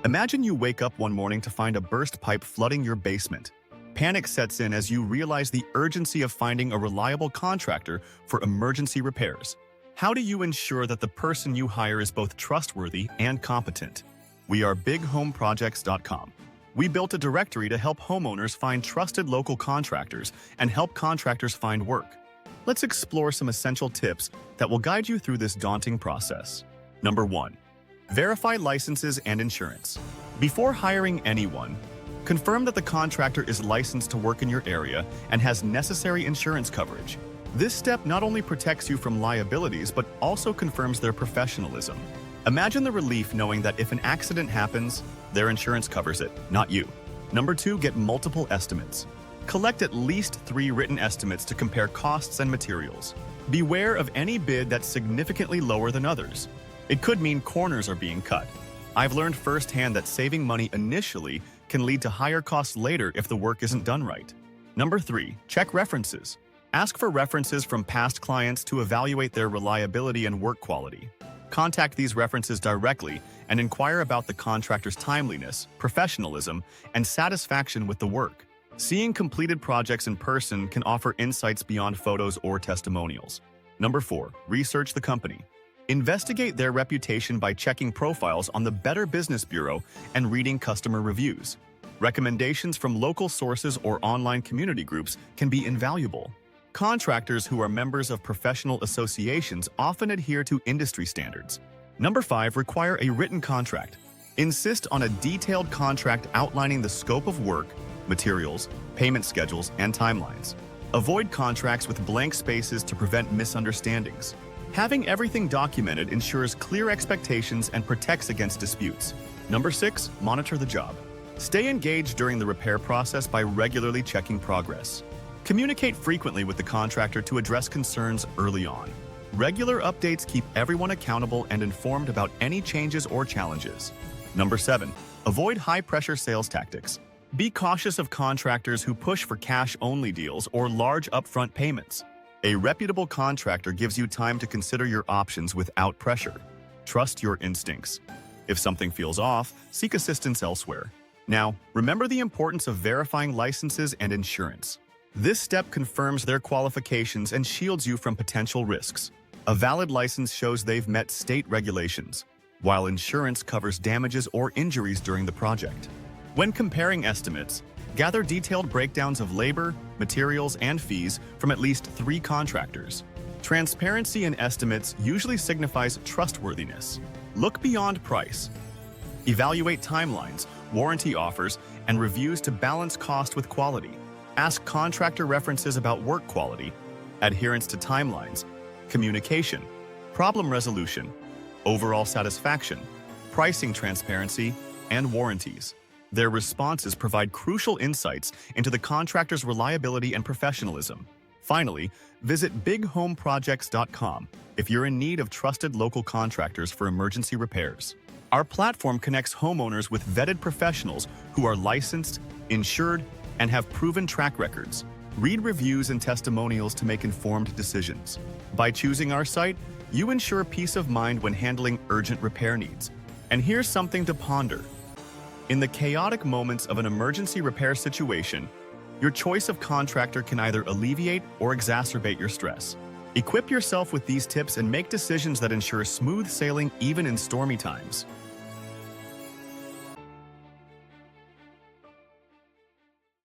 Imagine you wake up one morning to find a burst pipe flooding your basement. Panic sets in as you realize the urgency of finding a reliable contractor for emergency repairs. How do you ensure that the person you hire is both trustworthy and competent? We are BigHomeProjects.com. We built a directory to help homeowners find trusted local contractors and help contractors find work. Let's explore some essential tips that will guide you through this daunting process. Number 1. Verify licenses and insurance. Before hiring anyone, confirm that the contractor is licensed to work in your area and has necessary insurance coverage. This step not only protects you from liabilities, but also confirms their professionalism. Imagine the relief knowing that if an accident happens, their insurance covers it, not you. Number 2, get multiple estimates. Collect at least 3 written estimates to compare costs and materials. Beware of any bid that's significantly lower than others. It could mean corners are being cut. I've learned firsthand that saving money initially can lead to higher costs later if the work isn't done right. Number 3, check references. Ask for references from past clients to evaluate their reliability and work quality. Contact these references directly and inquire about the contractor's timeliness, professionalism, and satisfaction with the work. Seeing completed projects in person can offer insights beyond photos or testimonials. Number 4, research the company. Investigate their reputation by checking profiles on the Better Business Bureau and reading customer reviews. Recommendations from local sources or online community groups can be invaluable. Contractors who are members of professional associations often adhere to industry standards. Number 5, require a written contract. Insist on a detailed contract outlining the scope of work, materials, payment schedules, and timelines. Avoid contracts with blank spaces to prevent misunderstandings. Having everything documented ensures clear expectations and protects against disputes. Number 6, monitor the job. Stay engaged during the repair process by regularly checking progress. Communicate frequently with the contractor to address concerns early on. Regular updates keep everyone accountable and informed about any changes or challenges. Number 7, avoid high-pressure sales tactics. Be cautious of contractors who push for cash-only deals or large upfront payments. A reputable contractor gives you time to consider your options without pressure. Trust your instincts. If something feels off, seek assistance elsewhere. Now, remember the importance of verifying licenses and insurance. This step confirms their qualifications and shields you from potential risks. A valid license shows they've met state regulations, while insurance covers damages or injuries during the project. When comparing estimates, gather detailed breakdowns of labor, materials, and fees from at least 3 contractors. Transparency in estimates usually signifies trustworthiness. Look beyond price. Evaluate timelines, warranty offers, and reviews to balance cost with quality. Ask contractor references about work quality, adherence to timelines, communication, problem resolution, overall satisfaction, pricing transparency, and warranties. Their responses provide crucial insights into the contractor's reliability and professionalism. Finally, visit BigHomeProjects.com if you're in need of trusted local contractors for emergency repairs. Our platform connects homeowners with vetted professionals who are licensed, insured, and have proven track records. Read reviews and testimonials to make informed decisions. By choosing our site, you ensure peace of mind when handling urgent repair needs. And here's something to ponder. In the chaotic moments of an emergency repair situation, your choice of contractor can either alleviate or exacerbate your stress. Equip yourself with these tips and make decisions that ensure smooth sailing even in stormy times.